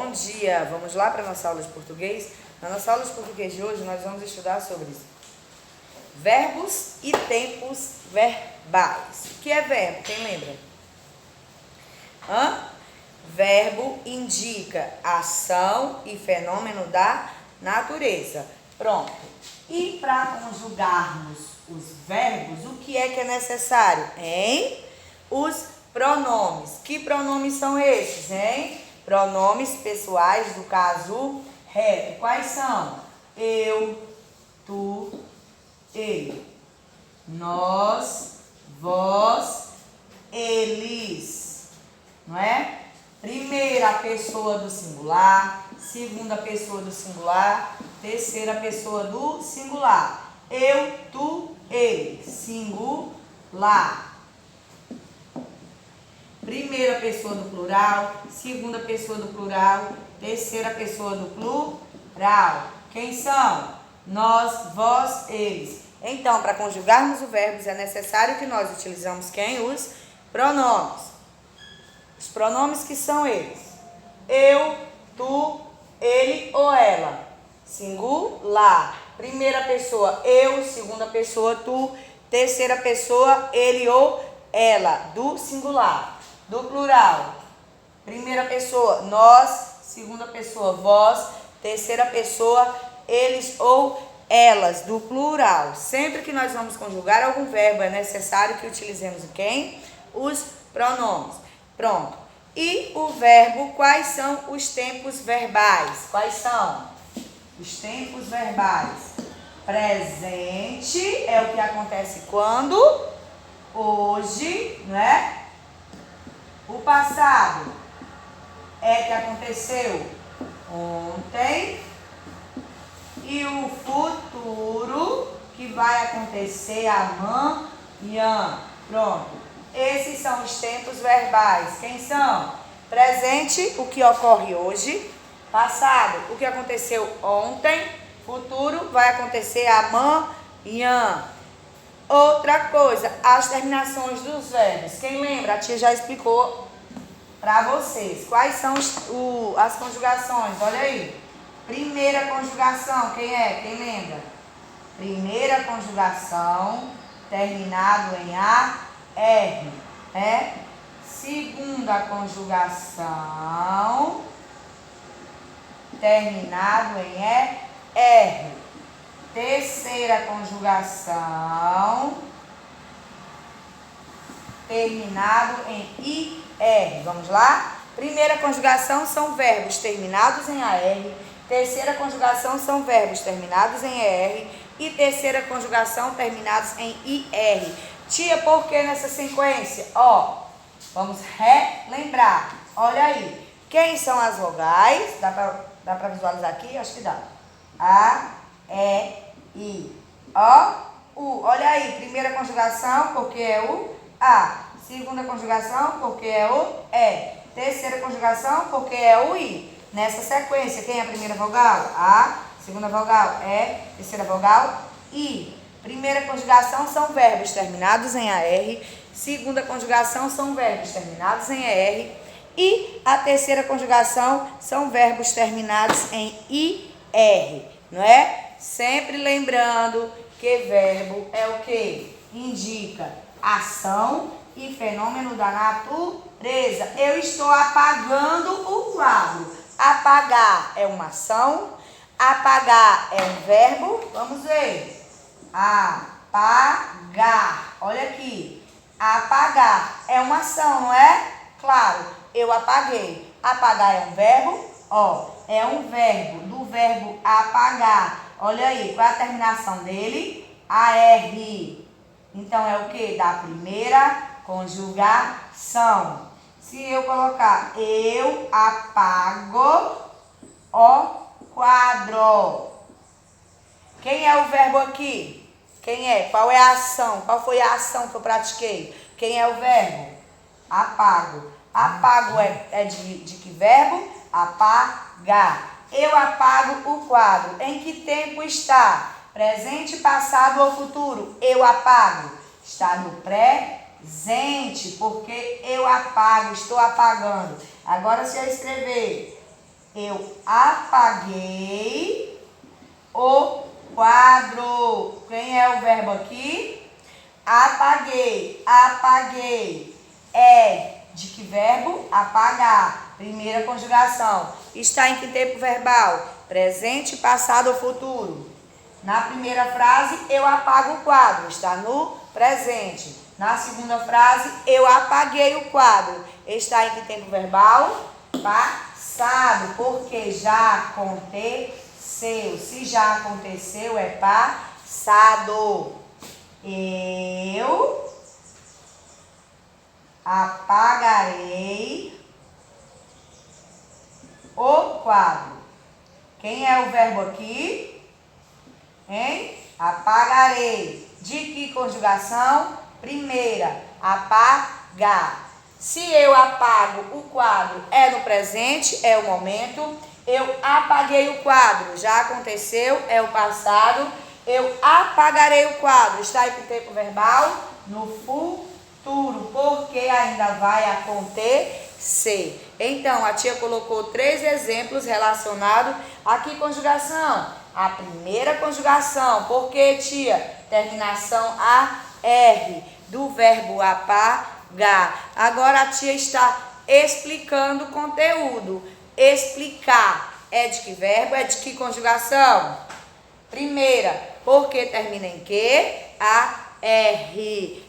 Bom dia! Vamos lá para a nossa aula de português? Na nossa aula de português de hoje, nós vamos estudar sobre verbos e tempos verbais. O que é verbo? Quem lembra? Verbo indica ação e fenômeno da natureza. Pronto. E para conjugarmos os verbos, o que é necessário? Os pronomes. Que pronomes são esses, hein? Pronomes pessoais do caso reto. Quais são? Eu, tu, ele. Nós, vós, eles. Não é? Primeira pessoa do singular, segunda pessoa do singular, terceira pessoa do singular. Eu, tu, ele. Singular. Primeira pessoa do plural, segunda pessoa do plural, terceira pessoa do plural. Quem são? Nós, vós, eles. Então, para conjugarmos os verbos, é necessário que nós utilizamos quem? Os pronomes. Os pronomes que são eles: eu, tu, ele ou ela. Singular. Primeira pessoa, eu. Segunda pessoa, tu. Terceira pessoa, ele ou ela. Do singular. Do plural. Primeira pessoa, nós. Segunda pessoa, vós. Terceira pessoa, eles ou elas. Do plural. Sempre que nós vamos conjugar algum verbo, é necessário que utilizemos o quem? Os pronomes. Pronto. E o verbo, quais são os tempos verbais? Quais são? Os tempos verbais. Presente é o que acontece quando? Hoje, não é? O passado é que aconteceu ontem. E o futuro que vai acontecer amanhã. Pronto. Esses são os tempos verbais. Quem são? Presente, o que ocorre hoje. Passado, o que aconteceu ontem. Futuro, vai acontecer amanhã. Outra coisa, as terminações dos verbos. Quem lembra? A tia já explicou para vocês. Quais são as conjugações? Olha aí. Primeira conjugação, quem é? Quem lembra? Primeira conjugação, terminado em AR. Segunda conjugação, terminado em ER. Terceira conjugação, terminado em IR. Vamos lá? Primeira conjugação são verbos terminados em AR. Terceira conjugação são verbos terminados em ER. E terceira conjugação terminados em IR. Tia, por que nessa sequência? Vamos relembrar. Olha aí. Quem são as vogais? Dá pra visualizar aqui? Acho que dá. A, E, I, O, U. Olha aí, primeira conjugação, porque é o A. Segunda conjugação, porque é o E. Terceira conjugação, porque é o I. Nessa sequência, quem é a primeira vogal? A. Segunda vogal, E. Terceira vogal, I. Primeira conjugação são verbos terminados em AR. Segunda conjugação são verbos terminados em ER. E a terceira conjugação são verbos terminados em IR. Não é? Sempre lembrando que verbo é o que? Indica ação e fenômeno da natureza. Eu estou apagando o quadro. Apagar é uma ação. Apagar é um verbo. Vamos ver. Apagar. Olha aqui. Apagar é uma ação, não é? Claro, eu apaguei. Apagar é um verbo? É um verbo. Do verbo apagar. Olha aí, qual é a terminação dele? AR. Então, é o que? Da primeira conjugação. Se eu colocar eu apago o quadro. Quem é o verbo aqui? Quem é? Qual é a ação? Qual foi a ação que eu pratiquei? Quem é o verbo? Apago. Apago é de que verbo? Apagar. Eu apago o quadro. Em que tempo está? Presente, passado ou futuro? Eu apago. Está no presente, porque eu apago, estou apagando. Agora, se eu escrever Eu apaguei o quadro. Quem é o verbo aqui? Apaguei. Apaguei. É de que verbo? Apagar. Primeira conjugação. Está em que tempo verbal? Presente, passado ou futuro? Na primeira frase, eu apago o quadro. Está no presente. Na segunda frase, eu apaguei o quadro. Está em que tempo verbal? Passado, porque já aconteceu. Se já aconteceu, é passado. Eu apagarei o quadro. Quem é o verbo aqui? Hein? Apagarei. De que conjugação? Primeira, apagar. Se eu apago o quadro, é no presente, é o momento. Eu apaguei o quadro, já aconteceu, é o passado. Eu apagarei o quadro, está em que tempo verbal? No futuro, porque ainda vai acontecer. Então, a tia colocou 3 exemplos relacionados a que conjugação? A primeira conjugação. Por que, tia? Terminação AR, do verbo apagar. Agora a tia está explicando o conteúdo. Explicar é de que verbo? É de que conjugação? Primeira, porque termina em que? AR,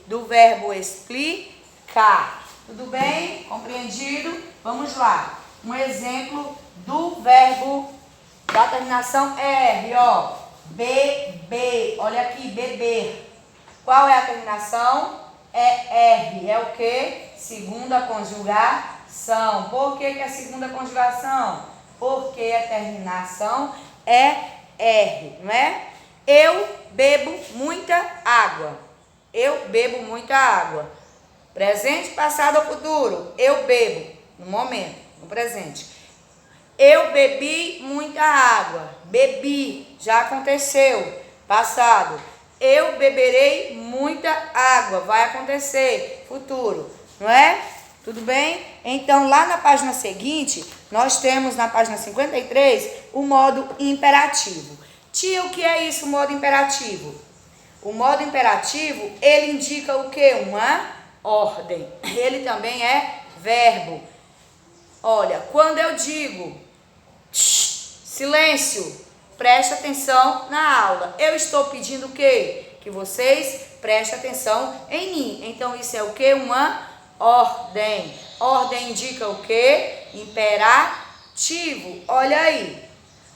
do verbo explicar. Tudo bem? Compreendido? Vamos lá. Um exemplo do verbo da terminação R, ó. Beber. Olha aqui, beber. Qual é a terminação? É R. É o quê? Segunda conjugação. Por que é segunda conjugação? Porque a terminação é R, não é? Eu bebo muita água. Eu bebo muita água. Presente, passado ou futuro? Eu bebo. No momento, no presente. Eu bebi muita água. Bebi, já aconteceu. Passado. Eu beberei muita água. Vai acontecer. Futuro. Não é? Tudo bem? Então, lá na página seguinte, nós temos na página 53 o modo imperativo. Tia, o que é isso, o modo imperativo? O modo imperativo, ele indica o quê? Uma ordem. Ele também é verbo. Olha, quando eu digo silêncio, preste atenção na aula. Eu estou pedindo o quê? Que vocês prestem atenção em mim. Então, isso é o quê? Uma ordem. Ordem indica o quê? Imperativo. Olha aí.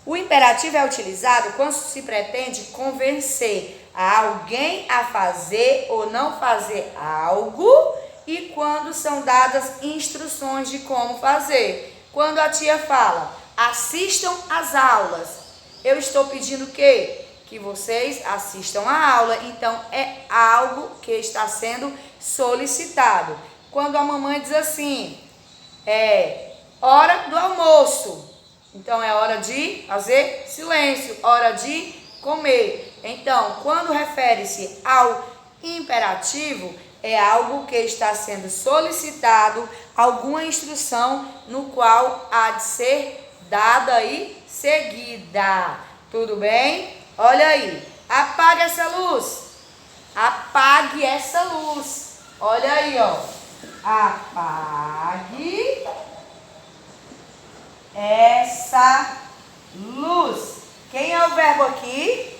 O imperativo é utilizado quando se pretende convencer a alguém a fazer ou não fazer algo e quando são dadas instruções de como fazer. Quando a tia fala, assistam às aulas, eu estou pedindo o quê? Que vocês assistam à aula. Então, é algo que está sendo solicitado. Quando a mamãe diz assim, é hora do almoço. Então, é hora de fazer silêncio, hora de comer. Então, quando refere-se ao imperativo, é algo que está sendo solicitado, alguma instrução no qual há de ser dada e seguida. Tudo bem? Olha aí. Apague essa luz. Apague essa luz. Olha aí, ó. Apague essa luz. Quem é o verbo aqui?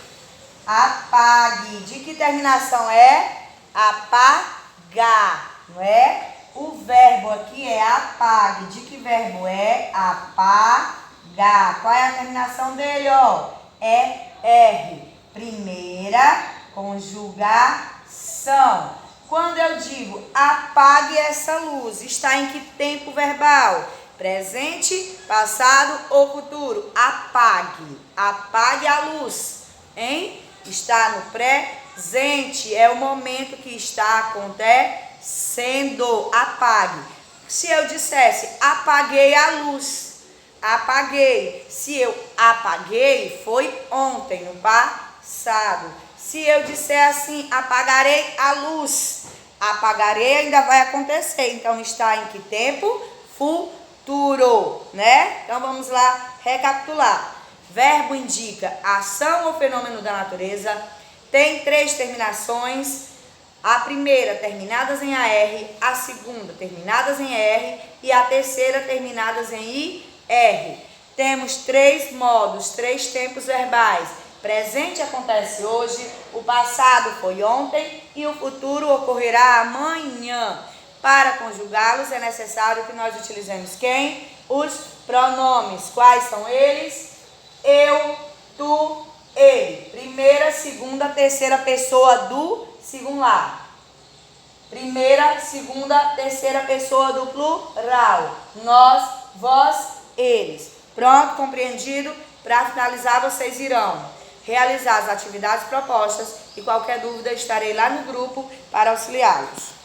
Apague. De que terminação é? Apagar, não é? O verbo aqui é apague. De que verbo é? Apagar. Qual é a terminação dele, ó? É R. Primeira conjugação. Quando eu digo apague essa luz, está em que tempo verbal? Presente, passado ou futuro? Apague. Apague a luz, hein? Está no presente, é o momento que está acontecendo. Apague. Se eu dissesse apaguei a luz, apaguei. Se eu apaguei, foi ontem, no passado. Se eu disser assim, apagarei a luz, apagarei ainda vai acontecer. Então, está em que tempo? Futuro. turo, né? Então vamos lá recapitular. Verbo indica ação ou fenômeno da natureza, tem 3 terminações, a primeira terminadas em AR, a segunda terminadas em ER e a terceira terminadas em IR. Temos 3 modos, 3 tempos verbais. Presente acontece hoje, o passado foi ontem e o futuro ocorrerá amanhã. Para conjugá-los é necessário que nós utilizemos quem? Os pronomes. Quais são eles? Eu, tu, ele. Primeira, segunda, terceira pessoa do singular. Primeira, segunda, terceira pessoa do plural. Nós, vós, eles. Pronto, compreendido? Para finalizar, vocês irão realizar as atividades propostas e qualquer dúvida estarei lá no grupo para auxiliá-los.